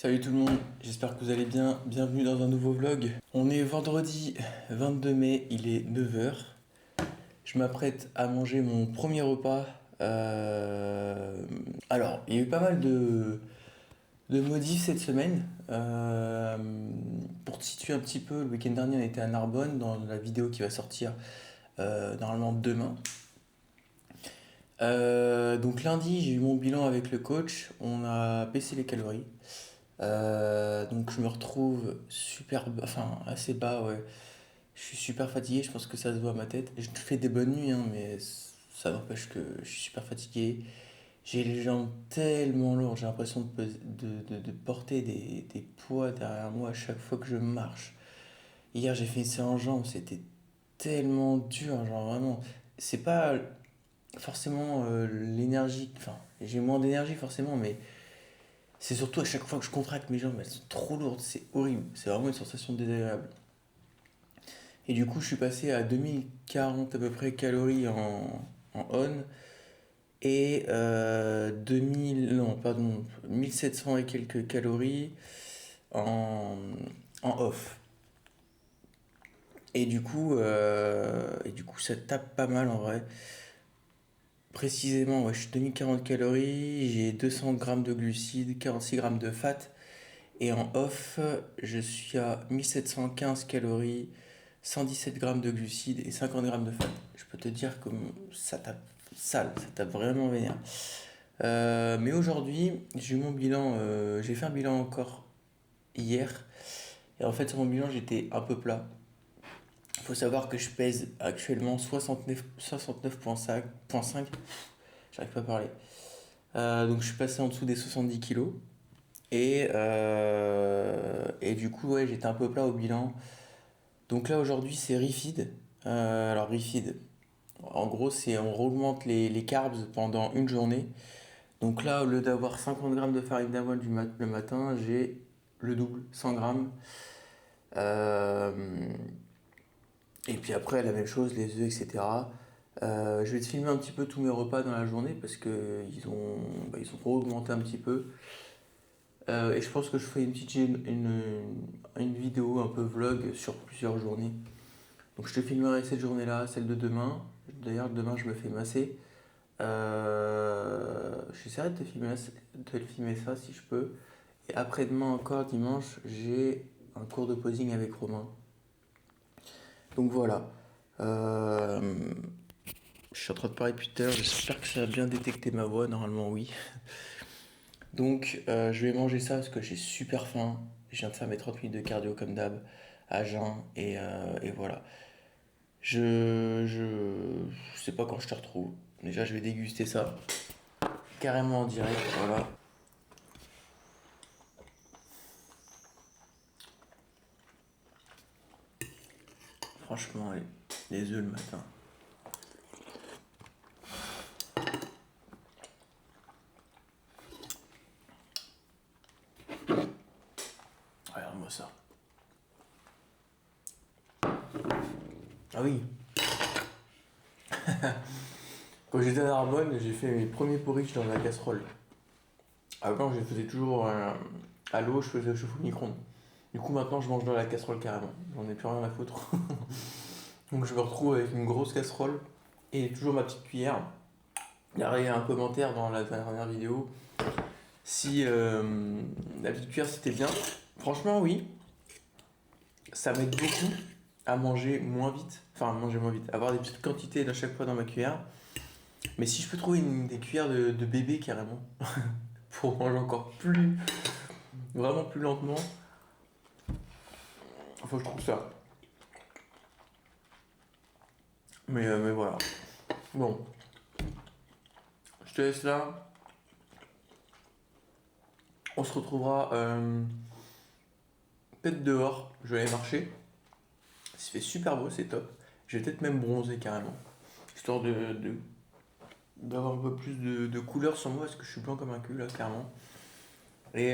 Salut tout le monde, j'espère que vous allez bien. Bienvenue dans un nouveau vlog. On est vendredi 22 mai, il est 9 heures. Je m'apprête à manger mon premier repas. Alors, il y a eu pas mal de modifs cette semaine. Pour te situer un petit peu, le week-end dernier on était à Narbonne dans la vidéo qui va sortir normalement demain. Donc lundi j'ai eu mon bilan avec le coach, on a baissé les calories. Donc je me retrouve enfin assez bas, ouais. Je suis super fatigué, je pense que ça se voit à ma tête. Je fais des bonnes nuits, hein, mais ça n'empêche que je suis super fatigué. J'ai les jambes tellement lourdes, j'ai l'impression de porter des poids derrière moi à chaque fois que je marche. Hier j'ai fait une séance en jambes, c'était tellement dur, genre vraiment. C'est pas forcément l'énergie, enfin j'ai moins d'énergie forcément, mais c'est surtout à chaque fois que je contracte mes jambes, elles sont trop lourdes, c'est horrible. C'est vraiment une sensation désagréable. Et du coup, je suis passé à 2040 à peu près calories en on et 2000, non, pardon, 1700 et quelques calories en, en off. Et du coup, ça tape pas mal en vrai. Précisément, ouais, je suis 2040 calories, j'ai 200 grammes de glucides, 46 grammes de fat. Et en off, je suis à 1715 calories, 117 grammes de glucides et 50 grammes de fat. Je peux te dire que ça tape sale, ça tape vraiment vénère. Mais aujourd'hui, j'ai eu mon bilan, j'ai fait un bilan encore hier. Et en fait, sur mon bilan, j'étais un peu plat. Il faut savoir que je pèse actuellement 69,5. J'arrive pas à parler. Donc je suis passé en dessous des 70 kilos. Et du coup, ouais, j'étais un peu plat au bilan. Donc là, aujourd'hui, c'est Refeed. Alors, Refeed, en gros, c'est on augmente les carbs pendant une journée. Donc là, au lieu d'avoir 50 grammes de farine d'avoine le matin, j'ai le double, 100 grammes. Euh, et puis après, la même chose, les œufs, etc. Je vais te filmer un petit peu tous mes repas dans la journée parce que ils ont augmenté un petit peu. Et je pense que je ferai une vidéo un peu vlog sur plusieurs journées. Donc je te filmerai cette journée-là, celle de demain. D'ailleurs, demain, je me fais masser. J'essaierai de te filmer ça si je peux. Et après-demain encore, dimanche, j'ai un cours de posing avec Romain. Donc voilà. Euh, je suis en train de parler depuis tout à l'heure. J'espère que ça a bien détecté ma voix. Normalement, oui. Donc, je vais manger ça parce que j'ai super faim. Je viens de faire mes 30 minutes de cardio comme d'hab, à jeun, et voilà. Je sais pas quand je te retrouve. Déjà, je vais déguster ça carrément en direct. Voilà. Franchement, les œufs le matin. Regarde-moi ça. Ah oui, quand j'étais à Narbonne, j'ai fait mes premiers porridge dans la casserole. Avant, je les faisais toujours à l'eau, je faisais chauffer au micro-ondes. Du coup, maintenant, je mange dans la casserole carrément. J'en ai plus rien à foutre. Donc, je me retrouve avec une grosse casserole et toujours ma petite cuillère. Il y a un commentaire dans la dernière vidéo. Si la petite cuillère c'était bien, franchement, oui, ça m'aide beaucoup à manger moins vite. Enfin, manger moins vite, avoir des petites quantités à chaque fois dans ma cuillère. Mais si je peux trouver des cuillères de bébé carrément, pour manger encore plus, vraiment plus lentement, faut que je trouve ça. Mais voilà. Bon, je te laisse là. On se retrouvera peut-être dehors. Je vais aller marcher. Il fait super beau, c'est top. Je vais peut-être même bronzer carrément. Histoire d'avoir un peu plus de couleur sur moi parce que je suis blanc comme un cul là, clairement. Et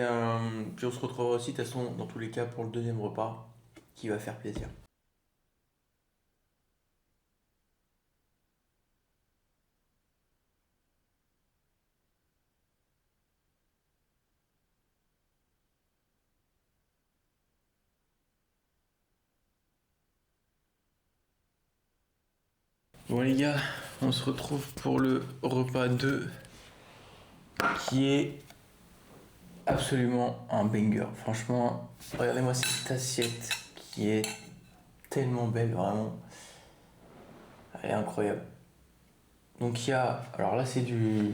puis on se retrouvera aussi, de toute façon, dans tous les cas, pour le deuxième repas qui va faire plaisir. Bon les gars, on se retrouve pour le repas 2 qui est absolument un banger. Franchement, regardez-moi cette assiette qui est tellement belle, vraiment. Elle est incroyable. Donc il y a, alors là c'est du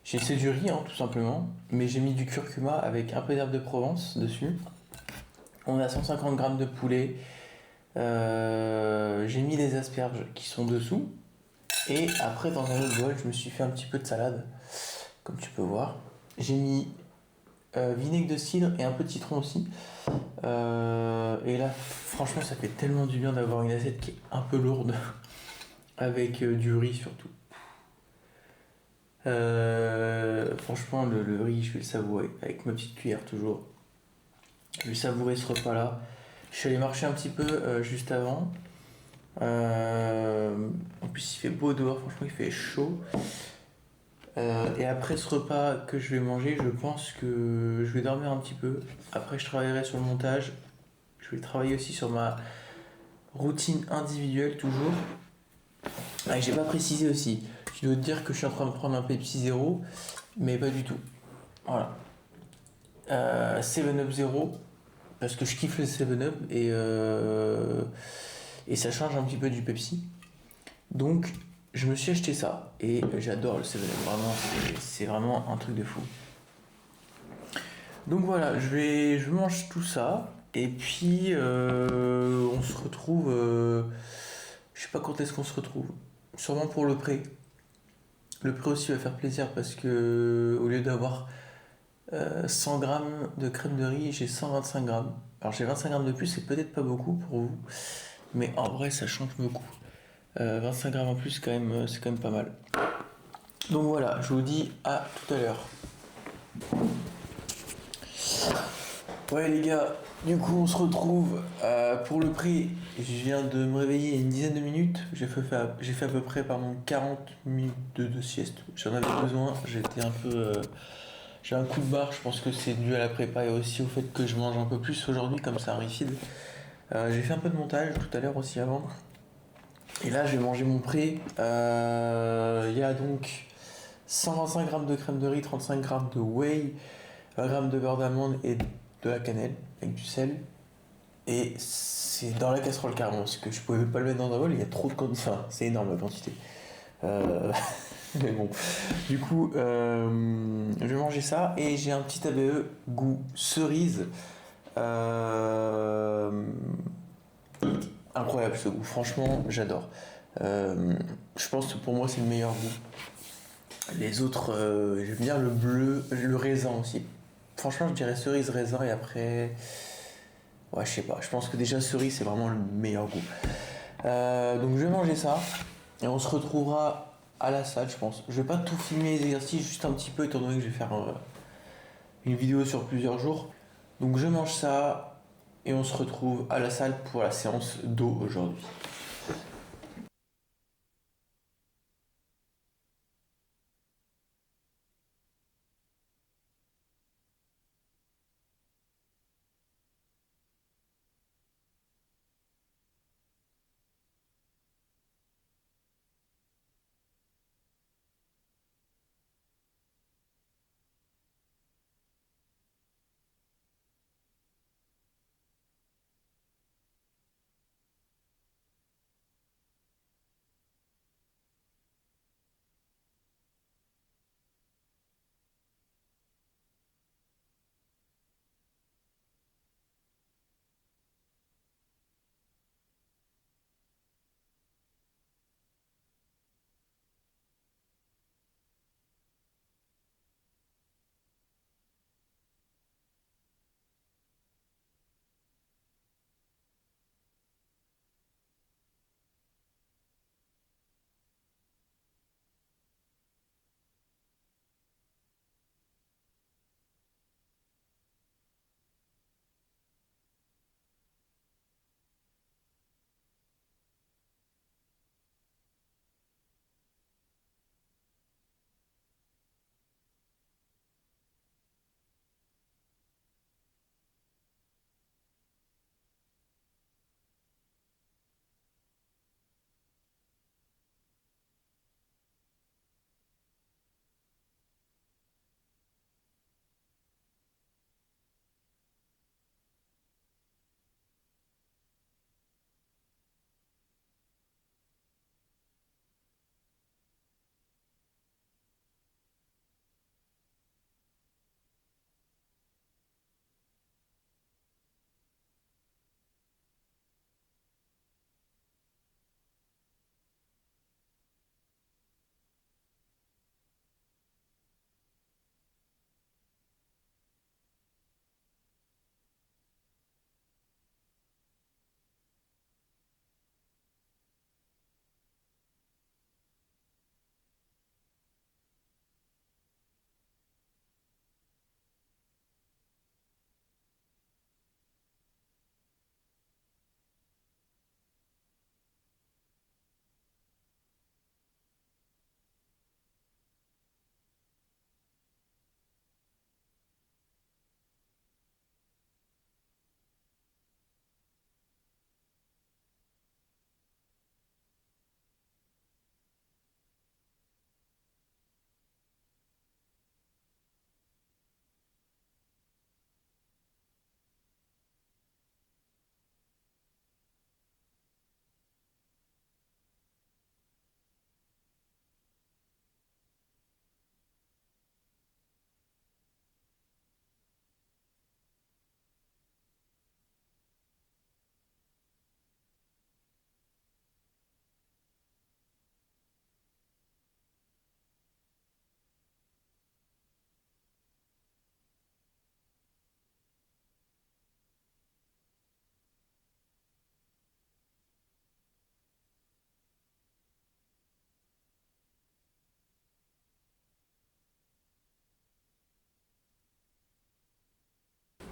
riz hein, tout simplement, mais j'ai mis du curcuma avec un peu d'herbe de Provence dessus. On a 150 grammes de poulet. J'ai mis les asperges qui sont dessous. Et après, dans un autre bol, je me suis fait un petit peu de salade, comme tu peux voir. J'ai mis vinaigre de cidre et un peu de citron aussi. Et là, franchement, ça fait tellement du bien d'avoir une assiette qui est un peu lourde, avec du riz surtout. Franchement, le riz, je vais le savourer, avec ma petite cuillère toujours. Je vais savourer ce repas-là. Je suis allé marcher un petit peu juste avant. En plus, il fait beau dehors, franchement, il fait chaud. Et après ce repas que je vais manger, je pense que je vais dormir un petit peu. Après, je travaillerai sur le montage. Je vais travailler aussi sur ma routine individuelle, toujours. Ah, et j'ai pas précisé aussi. Je dois te dire que je suis en train de prendre un Pepsi Zéro, mais pas du tout. Voilà. 7-Up Zero, parce que je kiffe le 7-Up et ça change un petit peu du Pepsi. Donc, je me suis acheté ça et j'adore le 7-Up. Vraiment, c'est vraiment un truc de fou. Donc voilà, je mange tout ça et puis on se retrouve. Je sais pas quand est-ce qu'on se retrouve. Sûrement pour le pré. Le pré aussi va faire plaisir parce que au lieu d'avoir 100 grammes de crème de riz, j'ai 125 grammes. Alors j'ai 25 grammes de plus, c'est peut-être pas beaucoup pour vous, mais en vrai ça change beaucoup. 25 grammes en plus, c'est quand même pas mal. Donc voilà, je vous dis à tout à l'heure. Ouais les gars, du coup on se retrouve pour le prix. Je viens de me réveiller il y a une dizaine de minutes. J'ai fait à peu près 40 minutes de sieste. J'en avais besoin. J'étais un peu. J'ai un coup de barre. Je pense que c'est dû à la prépa et aussi au fait que je mange un peu plus aujourd'hui comme c'est un rifide. J'ai fait un peu de montage tout à l'heure aussi avant. Et là je vais manger mon prix. Il y a donc 125 grammes de crème de riz, 35 grammes de whey, 20 grammes de beurre d'amande et de la cannelle avec du sel. Et c'est dans la casserole carrément, parce que je pouvais pas le mettre dans un bol, il y a trop de quantité. Enfin, c'est énorme la quantité. Euh, Mais bon. Du coup, je vais manger ça et j'ai un petit ABE goût cerise. Euh, Incroyable ce goût, franchement, j'adore. Je pense que pour moi, c'est le meilleur goût. Les autres, j'aime bien le bleu, le raisin aussi. Franchement, je dirais cerise, raisin et après. Ouais, je sais pas. Je pense que déjà cerise, c'est vraiment le meilleur goût. Donc je vais manger ça et on se retrouvera à la salle, je pense. Je vais pas tout filmer les exercices, juste un petit peu, étant donné que je vais faire une vidéo sur plusieurs jours. Donc je mange ça et on se retrouve à la salle pour la séance d'eau aujourd'hui.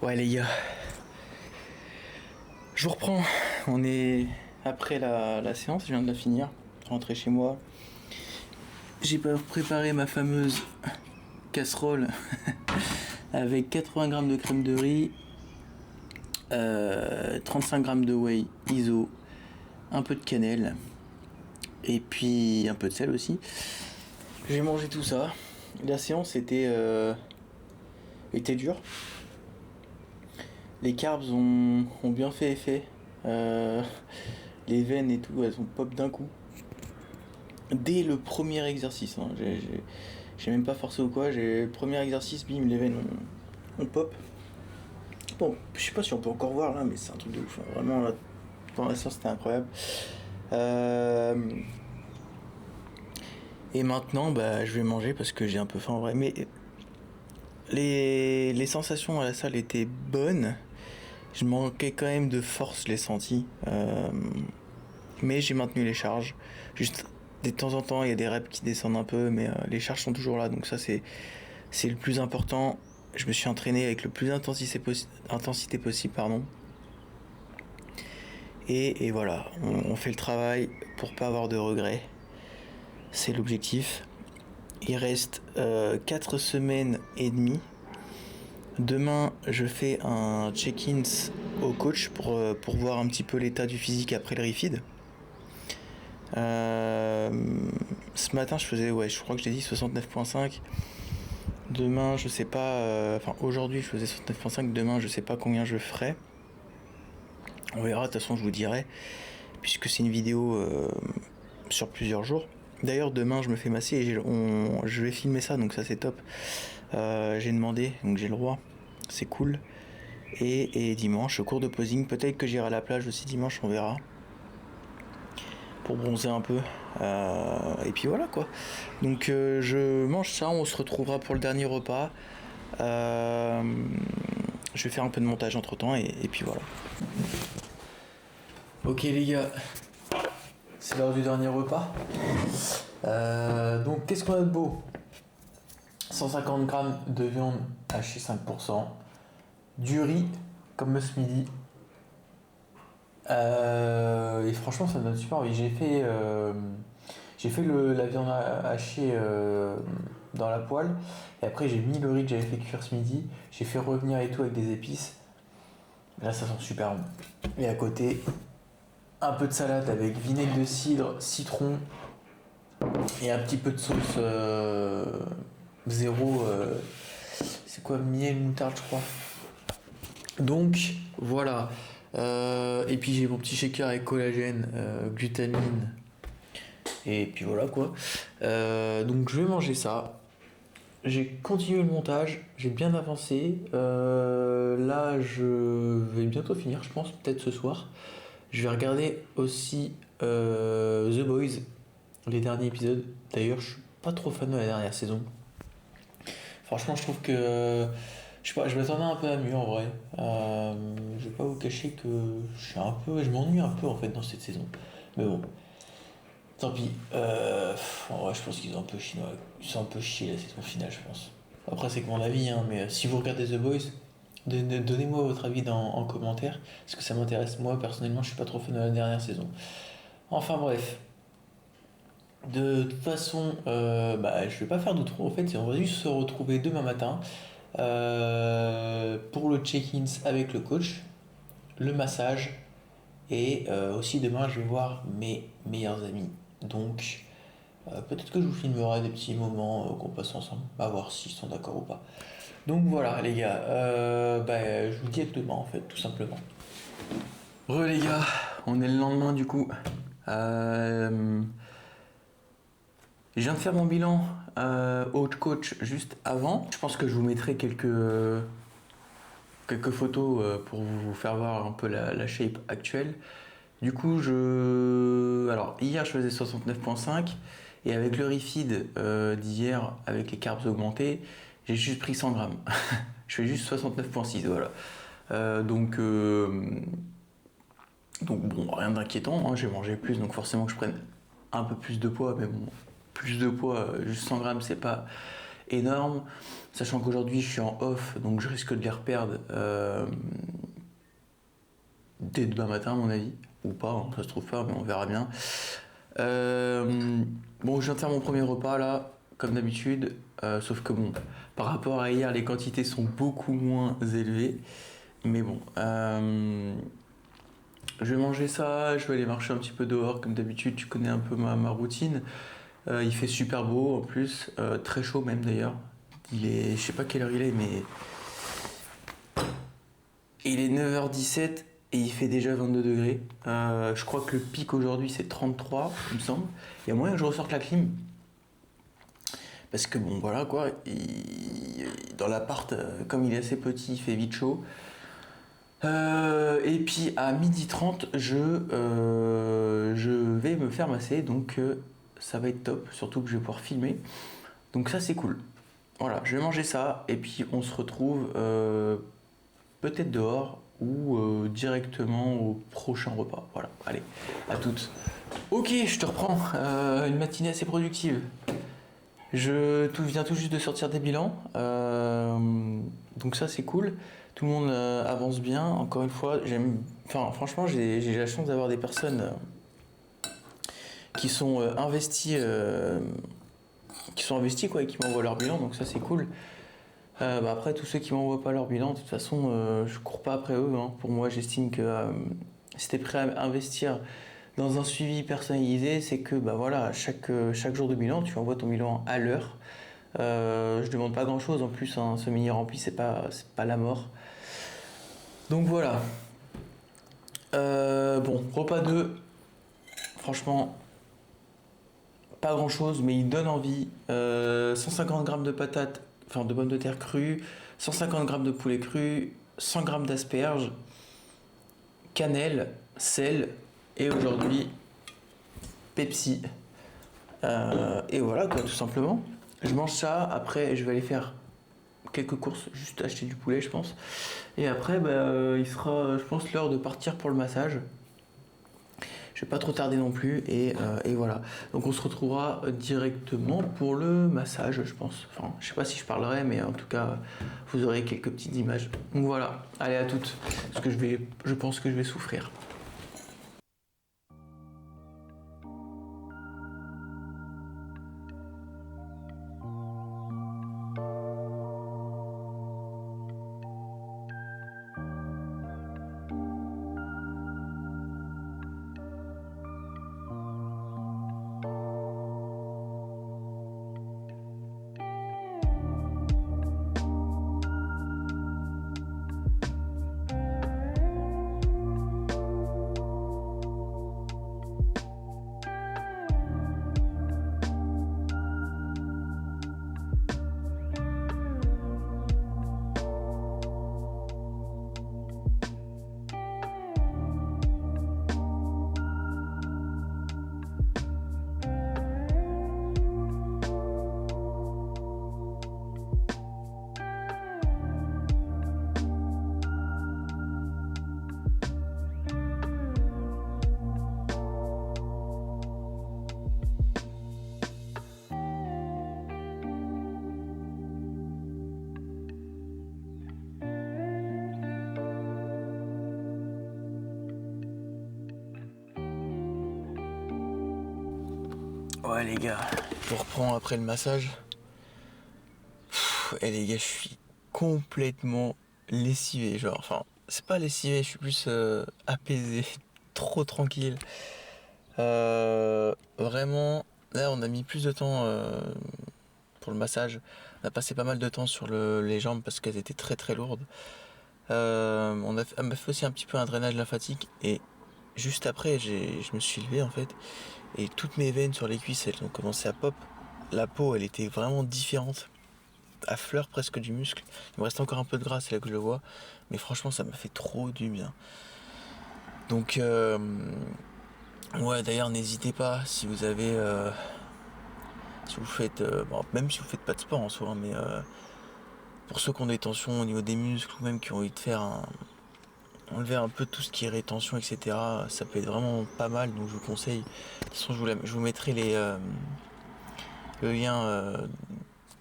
Ouais les gars, je reprends. On est après la séance, je viens de la finir. Rentrer chez moi. J'ai préparé ma fameuse casserole avec 80 grammes de crème de riz, 35 grammes de whey iso, un peu de cannelle et puis un peu de sel aussi. J'ai mangé tout ça. La séance était dure. Les carbs ont bien fait effet. Euh, les veines et tout, elles ont pop d'un coup. Dès le premier exercice, hein. J'ai même pas forcé ou quoi. J'ai le premier exercice, bim, les veines ont pop. Bon, je sais pas si on peut encore voir là, mais c'est un truc de ouf, hein. Vraiment, là, pendant la séance, c'était incroyable. Euh, et maintenant, bah, je vais manger parce que j'ai un peu faim en vrai. Mais les sensations à la salle étaient bonnes. Je manquais quand même de force, je l'ai senti. Mais j'ai maintenu les charges. Juste de temps en temps, il y a des reps qui descendent un peu, mais les charges sont toujours là. Donc ça, c'est le plus important. Je me suis entraîné avec le plus intensité possible, pardon. Et voilà, on fait le travail pour pas avoir de regrets. C'est l'objectif. Il reste 4 semaines et demie. Demain, je fais un check-in au coach pour voir un petit peu l'état du physique après le refeed. Ce matin, je faisais, ouais, je crois que je l'ai dit, 69,5. Demain, je sais pas. Enfin, aujourd'hui, je faisais 69,5. Demain, je sais pas combien je ferai. On verra, de toute façon, je vous dirai. Puisque c'est une vidéo sur plusieurs jours. D'ailleurs, demain, je me fais masser et je vais filmer ça, donc ça, c'est top. J'ai demandé, donc j'ai le droit. C'est cool. Et dimanche, cours de posing. Peut-être que j'irai à la plage aussi dimanche, on verra. Pour bronzer un peu. Et puis voilà quoi. Donc je mange ça, on se retrouvera pour le dernier repas. Je vais faire un peu de montage entre temps et puis voilà. Ok les gars, c'est l'heure du dernier repas. Donc qu'est-ce qu'on a de beau? 150 grammes de viande hachée 5%, du riz comme ce midi. Et franchement ça me donne super envie. J'ai fait la viande hachée dans la poêle. Et après, j'ai mis le riz que j'avais fait cuire ce midi. J'ai fait revenir et tout avec des épices. Là, ça sent super bon. Et à côté, un peu de salade avec vinaigre de cidre, citron et un petit peu de sauce zéro. C'est quoi, miel, moutarde, je crois. Donc, voilà. Et puis, j'ai mon petit shaker avec collagène, glutamine. Et puis voilà quoi. Donc je vais manger ça. J'ai continué le montage, j'ai bien avancé. Là, je vais bientôt finir, je pense, peut-être ce soir. Je vais regarder aussi The Boys, les derniers épisodes. D'ailleurs, je suis pas trop fan de la dernière saison. Franchement, je trouve que. Je sais pas, je m'attendais un peu à mieux en vrai. Je vais pas vous cacher que je m'ennuie un peu en fait dans cette saison. Mais bon, tant pis. En vrai, je pense qu'ils ont un peu chié, ils ont un peu chié la saison finale, je pense. Après, c'est que mon avis, hein, mais si vous regardez The Boys, donnez-moi votre avis en commentaire, parce que ça m'intéresse. Moi, personnellement, je suis pas trop fan de la dernière saison. Enfin, bref. De toute façon, bah, je vais pas faire de trop en fait, on va juste se retrouver demain matin pour le check-in avec le coach, le massage et aussi demain je vais voir mes meilleurs amis. Donc peut-être que je vous filmerai des petits moments qu'on passe ensemble, à voir s'ils sont d'accord ou pas. Donc voilà les gars, bah, je vous dis à demain en fait, tout simplement. Les gars, on est le lendemain du coup. Je viens de faire mon bilan au coach juste avant. Je pense que je vous mettrai quelques photos pour vous faire voir un peu la shape actuelle. Du coup, alors hier je faisais 69,5 et avec le refeed d'hier, avec les carbs augmentés, j'ai juste pris 100 grammes. Je fais juste 69,6, voilà. Donc bon, rien d'inquiétant, hein, j'ai mangé plus, donc forcément que je prenne un peu plus de poids, mais bon, plus de poids, juste 100 grammes, c'est pas énorme, sachant qu'aujourd'hui je suis en off, donc je risque de les reperdre dès demain matin à mon avis, ou pas, hein, ça se trouve pas, mais on verra bien. Bon, je viens de faire mon premier repas là, comme d'habitude, sauf que bon, par rapport à hier, les quantités sont beaucoup moins élevées, mais bon, je vais manger ça, je vais aller marcher un petit peu dehors, comme d'habitude, tu connais un peu ma routine. Il fait super beau en plus, très chaud même d'ailleurs. Je sais pas quelle heure il est, mais il est 9h17 et il fait déjà 22 degrés. Je crois que le pic aujourd'hui c'est 33, il me semble. Il y a moyen que je ressorte la clim. Parce que bon, voilà quoi, dans l'appart, comme il est assez petit, il fait vite chaud. Et puis à 12h30, je vais me faire masser, donc ça va être top, surtout que je vais pouvoir filmer. Donc ça c'est cool. Voilà, je vais manger ça et puis on se retrouve peut-être dehors ou directement au prochain repas. Voilà, allez, à toutes. Ok, je te reprends. Une matinée assez productive. Viens tout juste de sortir des bilans, donc ça c'est cool. Tout le monde avance bien. Encore une fois, enfin franchement, j'ai la chance d'avoir des personnes qui sont investies quoi, et qui m'envoient leur bilan. Donc ça c'est cool. Après, tous ceux qui m'envoient pas leur bilan, de toute façon, je cours pas après eux, hein. Pour moi, j'estime que si t'es prêt à investir dans un suivi personnalisé, c'est que bah voilà, chaque jour de bilan, tu envoies ton bilan à l'heure. Je demande pas grand chose en plus, hein, ce mini rempli, c'est pas la mort. Donc voilà. Bon, repas 2, franchement, pas grand chose, mais il donne envie. 150 grammes de patates, enfin de pommes de terre crues, 150 grammes de poulet cru, 100 grammes d'asperges, cannelle, sel, et aujourd'hui, Pepsi. Et voilà quoi, tout simplement. Je mange ça, après je vais aller faire quelques courses, juste acheter du poulet je pense. Et après il sera je pense l'heure de partir pour le massage. Je vais pas trop tarder non plus et voilà. Donc on se retrouvera directement pour le massage je pense. Enfin je sais pas si je parlerai mais en tout cas vous aurez quelques petites images. Donc voilà, allez à toutes. Parce que je pense que je vais souffrir. Ouais les gars, je reprends après le massage. Et les gars, je suis complètement lessivé, genre, enfin, c'est pas lessivé, je suis plus apaisé, trop tranquille. Vraiment, là, on a mis plus de temps pour le massage. On a passé pas mal de temps sur les jambes parce qu'elles étaient très très lourdes. Elle m'a fait aussi un petit peu un drainage lymphatique et juste après, je me suis levé en fait et toutes mes veines sur les cuisses, elles ont commencé à pop. La peau, elle était vraiment différente, à fleur presque du muscle. Il me reste encore un peu de gras, c'est là que je le vois. Mais franchement, ça m'a fait trop du bien. Donc, ouais, d'ailleurs, n'hésitez pas si vous avez. Si vous faites. Bon, même si vous faites pas de sport en soi, hein, mais pour ceux qui ont des tensions au niveau des muscles ou même qui ont envie de faire enlever un peu tout ce qui est rétention, etc., ça peut être vraiment pas mal. Donc, je vous conseille. De toute façon, je vous mettrai le lien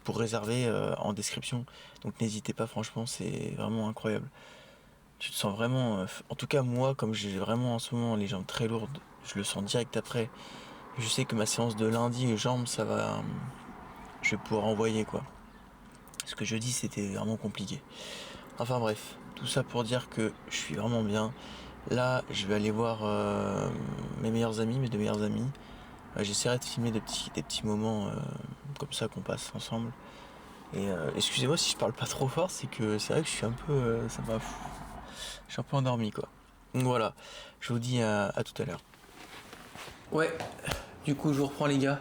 pour réserver en description. Donc n'hésitez pas, franchement, c'est vraiment incroyable. Tu te sens vraiment... en tout cas, moi, comme j'ai vraiment en ce moment les jambes très lourdes, je le sens direct après. Je sais que ma séance de lundi, les jambes, ça va... je vais pouvoir envoyer, quoi. Parce que jeudi, c'était vraiment compliqué. Enfin bref, tout ça pour dire que je suis vraiment bien. Là, je vais aller voir mes meilleurs amis, mes deux meilleurs amis. J'essaierai de filmer des petits moments comme ça qu'on passe ensemble. Et excusez-moi si je parle pas trop fort, c'est que c'est vrai que je suis un peu... je suis un peu endormi, quoi. Donc voilà, je vous dis à tout à l'heure. Ouais, du coup je vous reprends les gars.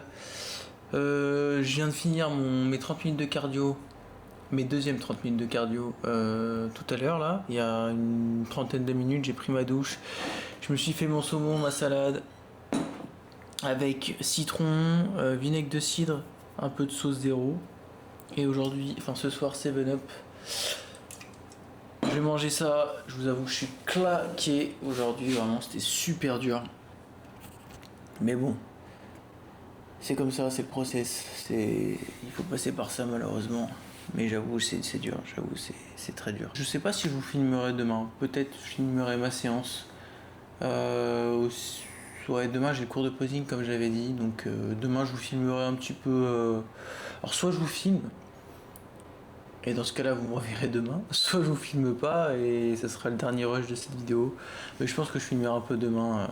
Je viens de finir mes 30 minutes de cardio, mes deuxièmes 30 minutes de cardio tout à l'heure là. Il y a une trentaine de minutes, j'ai pris ma douche. Je me suis fait mon saumon, ma salade avec citron, vinaigre de cidre, un peu de sauce zéro. Et aujourd'hui, enfin ce soir 7-Up. Je vais manger ça, je vous avoue que je suis claqué aujourd'hui, vraiment c'était super dur. Mais bon, c'est comme ça, c'est le process. Il faut passer par ça malheureusement. Mais j'avoue, c'est dur, j'avoue, c'est très dur. Je sais pas si je vous filmerai demain. Peut-être je filmerai ma séance. Ouais, demain j'ai le cours de posing comme j'avais dit. Donc demain je vous filmerai un petit peu. Alors soit je vous filme. Et dans ce cas-là, vous me reverrez demain. Soit je vous filme pas et ça sera le dernier rush de cette vidéo. Mais je pense que je filmerai un peu demain.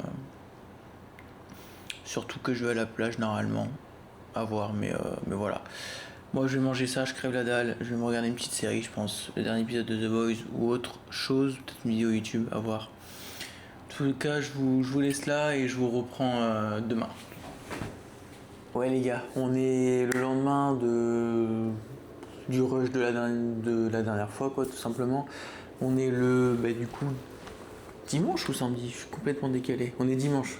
Surtout que je vais à la plage normalement. À voir, mais voilà. Moi je vais manger ça, je crève la dalle. Je vais me regarder une petite série, je pense. Le dernier épisode de The Boys ou autre chose. Peut-être une vidéo YouTube, à voir. En tout cas, je vous laisse là et je vous reprends demain. Ouais les gars, on est le lendemain du rush de la dernière fois, quoi, tout simplement. On est du coup, dimanche ou samedi? Je suis complètement décalé. On est dimanche.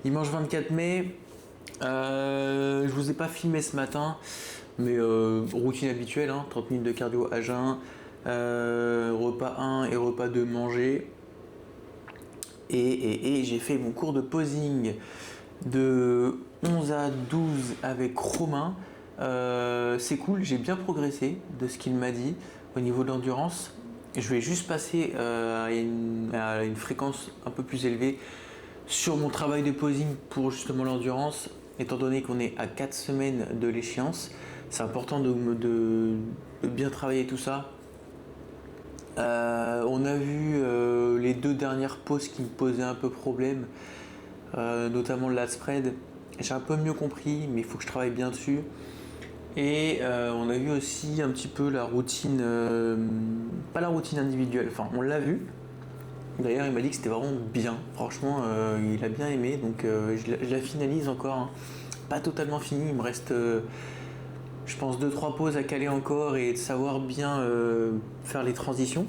Dimanche 24 mai. Je vous ai pas filmé ce matin, mais routine habituelle, hein, 30 minutes de cardio à jeun, repas 1 et repas 2 mangés. Et j'ai fait mon cours de posing de 11 à 12 avec Romain. C'est cool, j'ai bien progressé de ce qu'il m'a dit au niveau de l'endurance. Je vais juste passer à une fréquence un peu plus élevée sur mon travail de posing pour justement l'endurance, étant donné qu'on est à 4 semaines de l'échéance. C'est important de bien travailler tout ça. On a vu les 2 dernières poses qui me posaient un peu problème, notamment le lat spread. J'ai un peu mieux compris, mais il faut que je travaille bien dessus. Et on a vu aussi un petit peu la routine, pas la routine individuelle, enfin on l'a vu. D'ailleurs il m'a dit que c'était vraiment bien, franchement il a bien aimé, donc je la finalise encore, hein. Pas totalement fini, il me reste je pense 2-3 pauses à caler encore et de savoir bien faire les transitions.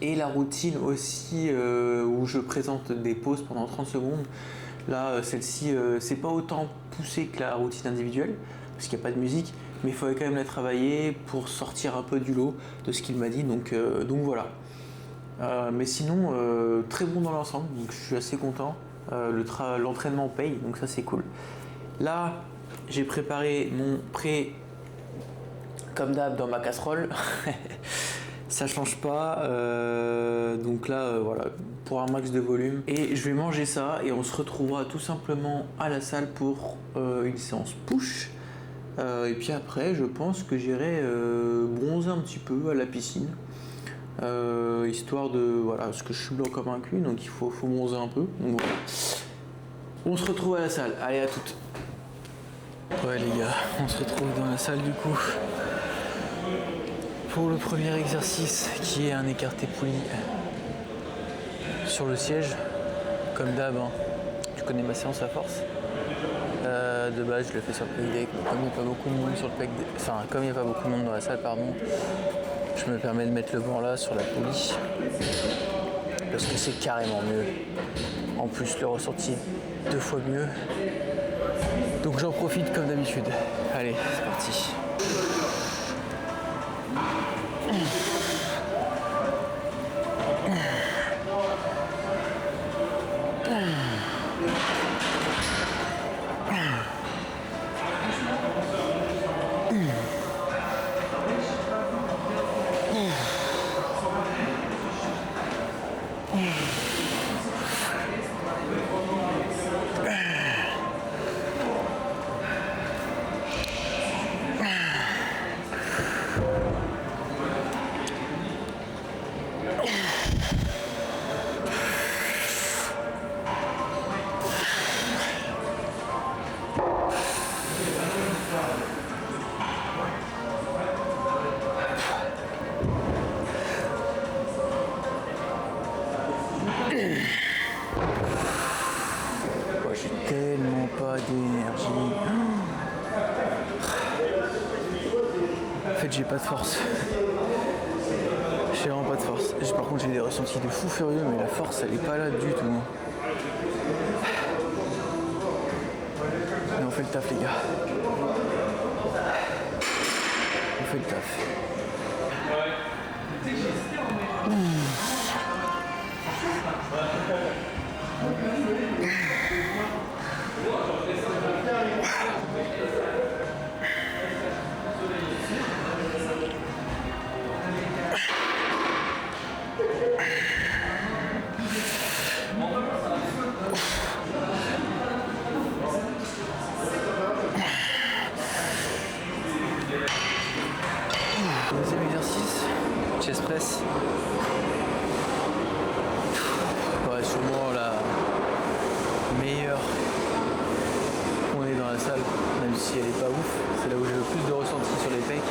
Et la routine aussi où je présente des pauses pendant 30 secondes. Là, celle-ci, c'est pas autant poussé que la routine individuelle, parce qu'il n'y a pas de musique, mais il faudrait quand même la travailler pour sortir un peu du lot de ce qu'il m'a dit, donc voilà. Mais sinon, très bon dans l'ensemble, donc je suis assez content. L'entraînement paye, donc ça c'est cool. Là, j'ai préparé mon pré comme d'hab dans ma casserole. Ça change pas, donc là voilà, pour un max de volume. Et je vais manger ça et on se retrouvera tout simplement à la salle pour une séance push. Et puis après, je pense que j'irai bronzer un petit peu à la piscine. Histoire de, voilà, parce que je suis blanc comme un cul, donc il faut bronzer un peu. Donc voilà. On se retrouve à la salle, allez à toutes. Ouais les gars, on se retrouve dans la salle du coup. Pour le premier exercice qui est un écarté poulie sur le siège, comme d'hab, hein. Tu connais ma séance à force. De base je le fais sur le pec deck, mais comme il n'y a pas beaucoup de monde sur le pec deck, enfin comme il n'y a pas beaucoup de monde dans la salle, pardon, je me permets de mettre le banc là sur la poulie parce que c'est carrément mieux. En plus le ressenti est 2 fois mieux. Donc j'en profite comme d'habitude. Allez, c'est parti. J'ai tellement pas d'énergie. En fait, j'ai pas de force. J'ai vraiment pas de force. Par contre, j'ai des ressentis de fou furieux, mais la force, elle est pas là du tout. Mais on fait le taf, les gars. On fait le taf. Deuxième exercice, chest press. Ouais, sûrement la meilleure qu'on est dans la salle, même si elle est pas ouf. C'est là où j'ai le plus de ressenti sur les pecs.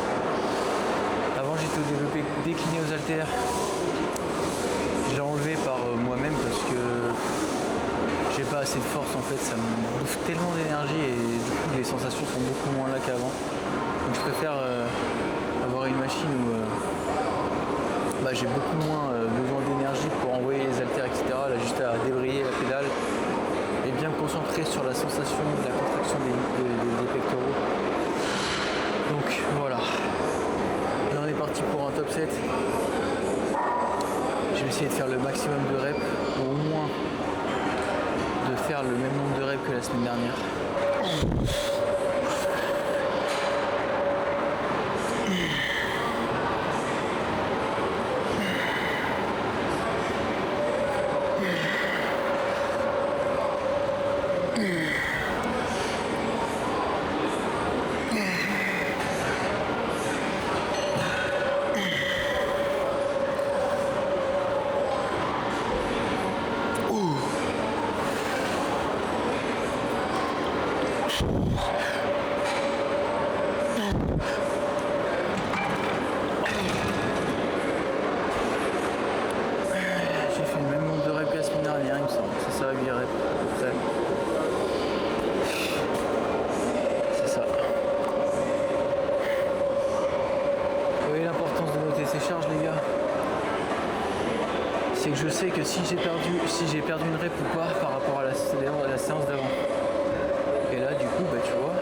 Avant, j'étais au développé décliné aux haltères. Je l'ai enlevé par moi-même parce que j'ai pas assez de force en fait, ça me bouffe tellement d'énergie et du coup les sensations sont beaucoup moins là qu'avant. Donc je préfère avoir une machine où j'ai beaucoup moins besoin d'énergie pour envoyer les haltères, etc. Là juste à débrayer la pédale et bien me concentrer sur la sensation de la contraction des pectoraux. Donc voilà. Là on est parti pour un top 7. Je vais essayer de faire le maximum de reps, ou au moins de faire le même nombre de reps que la semaine dernière. C'est que je sais que si j'ai perdu une rep ou pas par rapport à la séance d'avant. Et là du coup tu vois,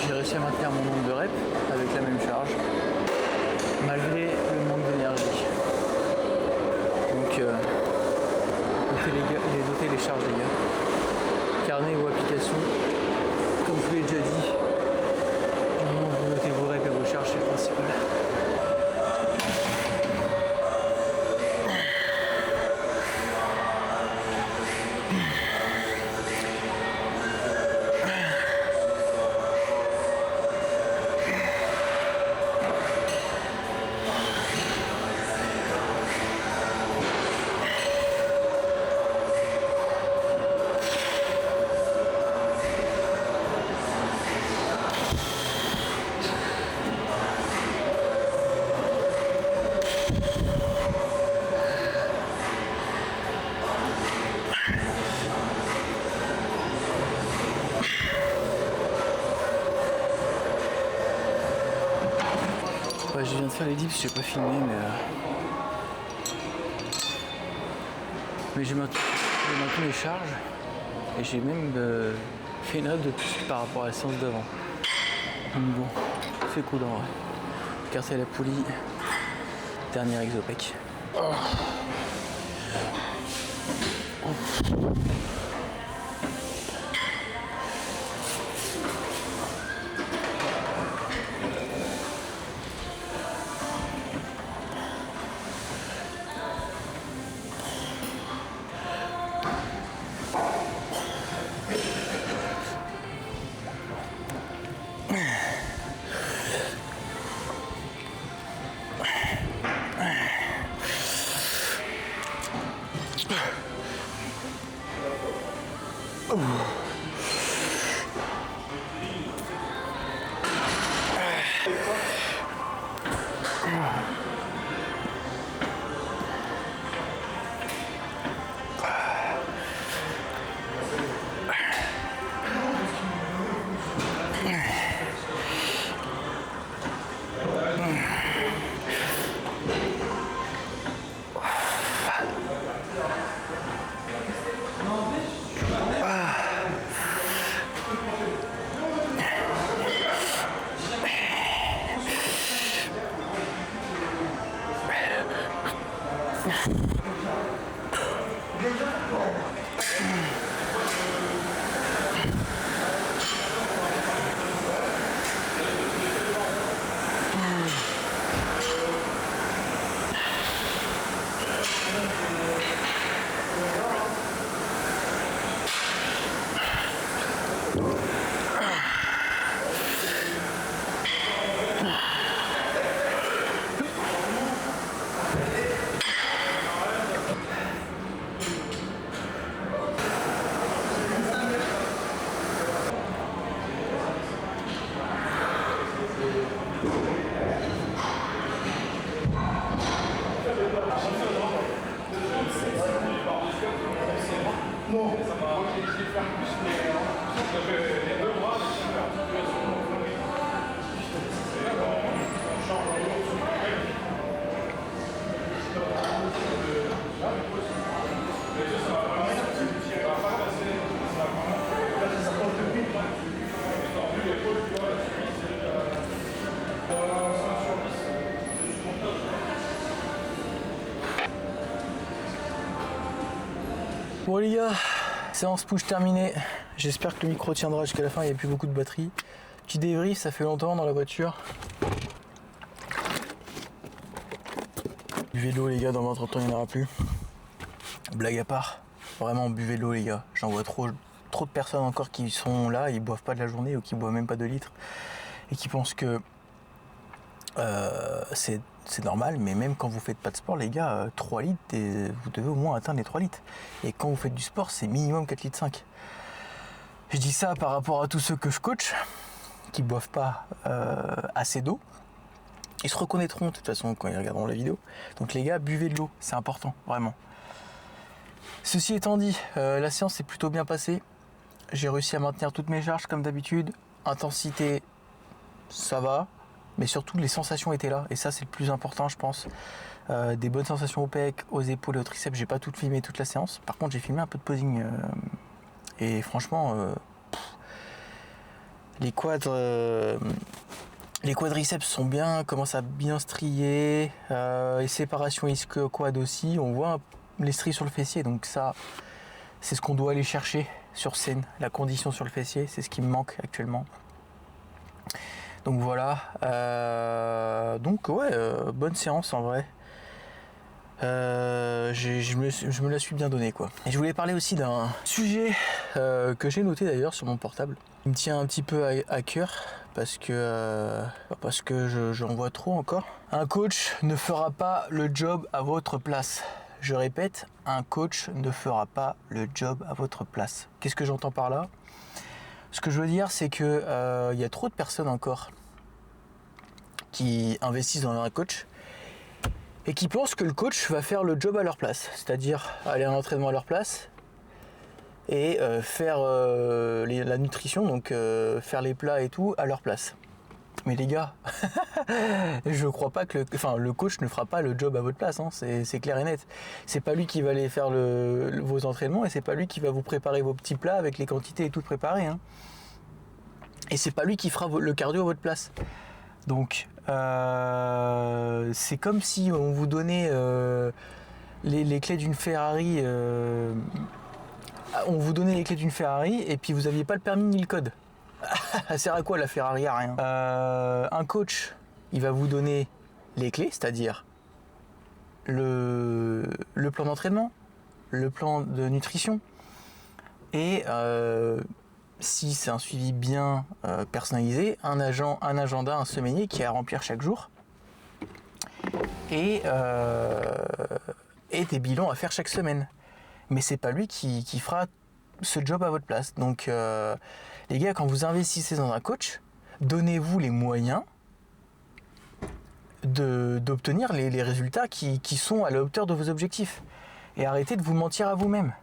j'ai réussi à maintenir mon nombre de reps avec la même charge malgré le manque d'énergie. Donc notez les charges les gars. Carnet ou application, comme je vous l'ai déjà dit, du moment où vous notez vos reps et vos charges, c'est le principal. Je viens de faire les dips, j'ai pas filmé mais j'ai maintenu les charges et j'ai même fait une note de plus par rapport à la séance d'avant. Donc bon, c'est cool en vrai. Casser la poulie, dernier exopec. Oh. Bon les gars, séance push terminée. J'espère que le micro tiendra jusqu'à la fin, il n'y a plus beaucoup de batterie. Petit débrief, ça fait longtemps dans la voiture. Buvez de l'eau les gars, dans 20-30 ans il n'y en aura plus. Blague à part, vraiment buvez de l'eau les gars. J'en vois trop de personnes encore qui sont là, ils boivent pas de la journée ou qui boivent même pas 2 litres. Et qui pensent que c'est normal, mais même quand vous faites pas de sport les gars, 3 litres, vous devez au moins atteindre les 3 litres. Et quand vous faites du sport, c'est minimum 4 litres 5. Je dis ça par rapport à tous ceux que je coach, qui boivent pas assez d'eau. Ils se reconnaîtront de toute façon quand ils regarderont la vidéo. Donc les gars, buvez de l'eau, c'est important, vraiment. Ceci étant dit, la séance s'est plutôt bien passée. J'ai réussi à maintenir toutes mes charges comme d'habitude. Intensité, ça va. Mais surtout, les sensations étaient là. Et ça, c'est le plus important, je pense. Des bonnes sensations aux pecs, aux épaules et aux triceps. J'ai pas tout filmé toute la séance. Par contre, j'ai filmé un peu de posing. Et franchement, les quadriceps sont bien, commencent à bien strier. Les séparations ischio-quad aussi. On voit les stries sur le fessier. Donc ça, c'est ce qu'on doit aller chercher sur scène. La condition sur le fessier, c'est ce qui me manque actuellement. Donc voilà, donc ouais, bonne séance en vrai. Je me la suis bien donnée quoi. Et je voulais parler aussi d'un sujet que j'ai noté d'ailleurs sur mon portable. Il me tient un petit peu à cœur parce que j'en vois trop encore. Un coach ne fera pas le job à votre place. Je répète, un coach ne fera pas le job à votre place. Qu'est-ce que j'entends par là ? Ce que je veux dire, c'est que y a trop de personnes encore qui investissent dans un coach et qui pensent que le coach va faire le job à leur place, c'est-à-dire aller à l'entraînement à leur place et faire la nutrition, donc faire les plats et tout à leur place. Mais les gars, je crois pas que le coach ne fera pas le job à votre place, hein, c'est clair et net. C'est pas lui qui va aller faire vos entraînements et c'est pas lui qui va vous préparer vos petits plats avec les quantités et tout préparé. Hein. Et c'est pas lui qui fera le cardio à votre place. Donc c'est comme si on vous donnait les clés d'une Ferrari. On vous donnait les clés d'une Ferrari et puis vous aviez pas le permis ni le code. Ça sert à quoi la Ferrari? À rien. Un coach, il va vous donner les clés, c'est-à-dire le plan d'entraînement, le plan de nutrition et si c'est un suivi bien personnalisé, un agenda, un semainier qui est à remplir chaque jour et des bilans à faire chaque semaine. mais c'est pas lui qui fera ce job à votre place. Donc les gars, quand vous investissez dans un coach, donnez-vous les moyens d'obtenir les résultats qui sont à la hauteur de vos objectifs. Et arrêtez de vous mentir à vous-même.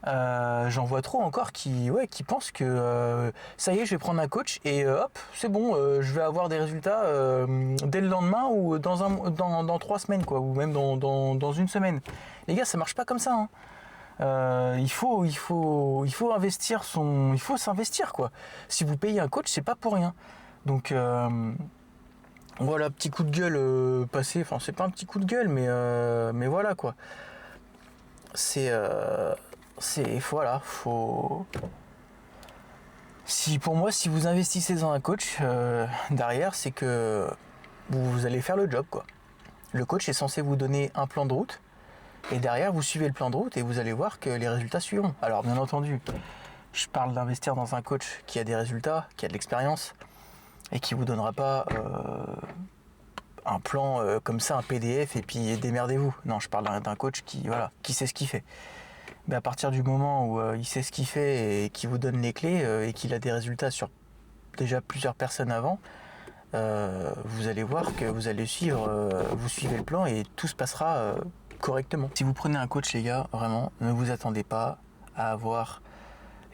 J'en vois trop encore qui pensent que ça y est, je vais prendre un coach et hop, c'est bon, je vais avoir des résultats dès le lendemain ou dans 3 semaines, quoi, ou même dans une semaine. Les gars, ça marche pas comme ça. Hein. Il faut investir il faut s'investir, quoi. Si vous payez un coach, c'est pas pour rien. Donc voilà, petit coup de gueule passé. Enfin, c'est pas un petit coup de gueule, mais voilà, quoi. Voilà, faut. Pour moi, si vous investissez dans un coach derrière, c'est que vous allez faire le job, quoi. Le coach est censé vous donner un plan de route, et derrière, vous suivez le plan de route et vous allez voir que les résultats suivront. Alors, bien entendu, je parle d'investir dans un coach qui a des résultats, qui a de l'expérience, et qui vous donnera pas un plan comme ça, un PDF, et puis démerdez-vous. Non, je parle d'un coach qui sait ce qu'il fait. Mais à partir du moment où il sait ce qu'il fait et qu'il vous donne les clés et qu'il a des résultats sur déjà plusieurs personnes avant, vous allez voir que vous allez vous suivez le plan et tout se passera correctement. Si vous prenez un coach, les gars, vraiment, ne vous attendez pas à avoir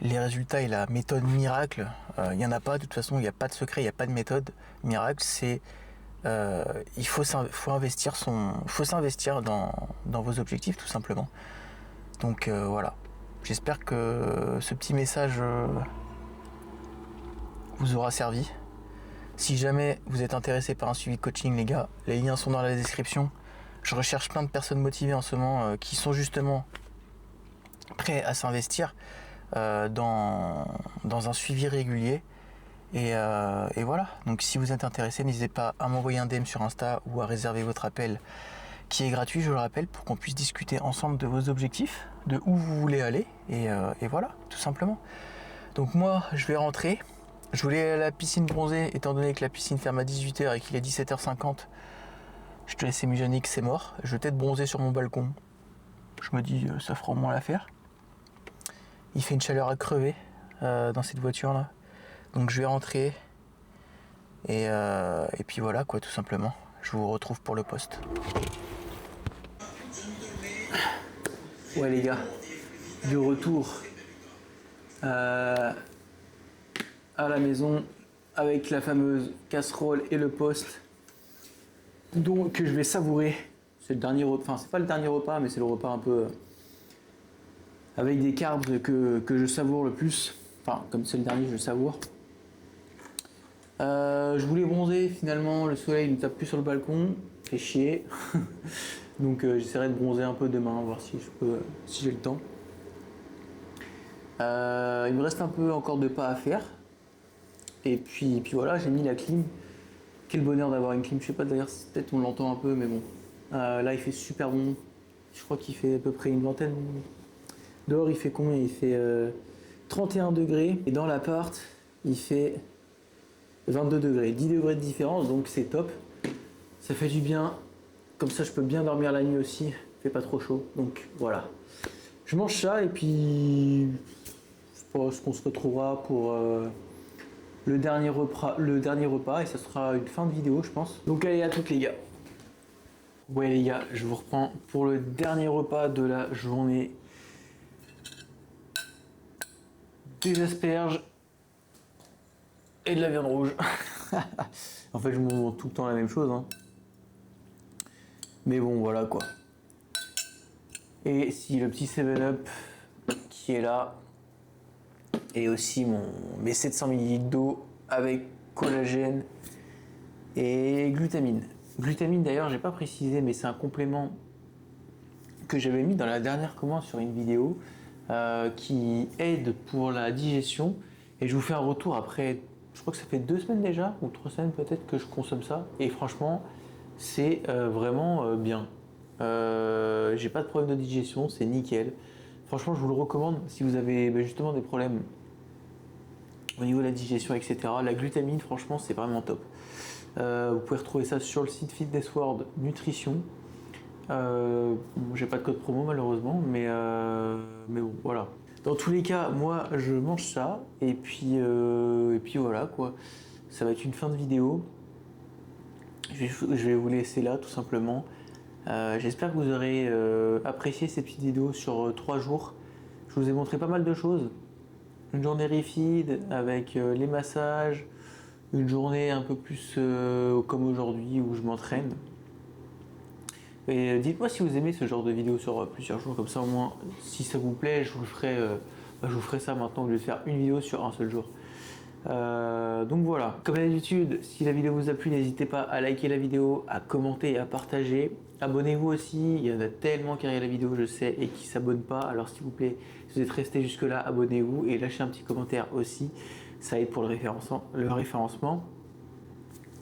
les résultats et la méthode miracle. Il n'y en a pas, de toute façon, il n'y a pas de secret, il n'y a pas de méthode miracle. Il faut s'investir dans vos objectifs, tout simplement. Donc voilà, j'espère que ce petit message vous aura servi. Si jamais vous êtes intéressé par un suivi coaching, les gars, les liens sont dans la description. Je recherche plein de personnes motivées en ce moment qui sont justement prêts à s'investir dans un suivi régulier. Et voilà, donc si vous êtes intéressé, n'hésitez pas à m'envoyer un DM sur Insta ou à réserver votre appel qui est gratuit, je le rappelle, pour qu'on puisse discuter ensemble de vos objectifs, de où vous voulez aller, et voilà, tout simplement. Donc moi, je vais rentrer. Je voulais aller à la piscine bronzée, étant donné que la piscine ferme à 18h et qu'il est 17h50. Je te laisse Mijanix, c'est mort. Je vais peut-être bronzer sur mon balcon. Je me dis, ça fera au moins l'affaire. Il fait une chaleur à crever dans cette voiture-là. Donc je vais rentrer. Et puis voilà, quoi, tout simplement. Je vous retrouve pour le poste. Ouais les gars, de retour à la maison avec la fameuse casserole et le poste, donc que je vais savourer. C'est le dernier repas, enfin c'est pas le dernier repas, mais c'est le repas un peu avec des carbs que je savoure le plus. Enfin comme c'est le dernier, je le savoure. Je voulais bronzer, finalement le soleil me tape plus sur le balcon, fait chier. Donc j'essaierai de bronzer un peu demain, voir si j'ai le temps. Il me reste un peu encore de pas à faire. Et puis voilà, j'ai mis la clim. Quel bonheur d'avoir une clim. Je sais pas d'ailleurs, peut-être on l'entend un peu, mais bon. Là il fait super bon. Je crois qu'il fait à peu près une vingtaine. Dehors il fait combien? Il fait 31 degrés. Et dans l'appart, il fait 22 degrés. 10 degrés de différence, donc c'est top. Ça fait du bien. Comme ça, je peux bien dormir la nuit aussi. Il fait pas trop chaud. Donc voilà. Je mange ça et puis je pense qu'on se retrouvera pour le dernier repas et ça sera une fin de vidéo, je pense. Donc allez, à toutes les gars. Ouais les gars, je vous reprends pour le dernier repas de la journée. Des asperges et de la viande rouge. En fait, je me mange tout le temps la même chose, hein. Mais bon, voilà quoi. Et si le petit 7-Up qui est là, et aussi mes 700 ml d'eau avec collagène et glutamine. Glutamine d'ailleurs, j'ai pas précisé, mais c'est un complément que j'avais mis dans la dernière commande sur une vidéo qui aide pour la digestion. Et je vous fais un retour après, je crois que ça fait 2 semaines déjà, ou 3 semaines peut-être que je consomme ça. Et franchement, c'est vraiment bien. J'ai pas de problème de digestion, c'est nickel. Franchement, je vous le recommande si vous avez justement des problèmes au niveau de la digestion, etc. La glutamine, franchement, c'est vraiment top. Vous pouvez retrouver ça sur le site Fitness World Nutrition. Bon, j'ai pas de code promo malheureusement, mais bon, voilà. Dans tous les cas, moi je mange ça et puis voilà quoi. Ça va être une fin de vidéo. Je vais vous laisser là tout simplement. J'espère que vous aurez apprécié ces petites vidéos sur 3 jours. Je vous ai montré pas mal de choses. Une journée refeed avec les massages, une journée un peu plus comme aujourd'hui où je m'entraîne. Et dites-moi si vous aimez ce genre de vidéo sur plusieurs jours, comme ça au moins si ça vous plaît, je vous ferai ça maintenant au lieu de faire une vidéo sur un seul jour. Donc voilà, comme d'habitude, si la vidéo vous a plu, n'hésitez pas à liker la vidéo, à commenter et à partager. Abonnez-vous aussi, il y en a tellement qui regardent la vidéo, je sais, et qui ne s'abonnent pas. Alors s'il vous plaît, si vous êtes resté jusque là, abonnez-vous et lâchez un petit commentaire aussi. Ça aide pour le référencement.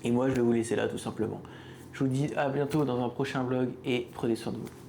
Et moi, je vais vous laisser là tout simplement. Je vous dis à bientôt dans un prochain vlog et prenez soin de vous.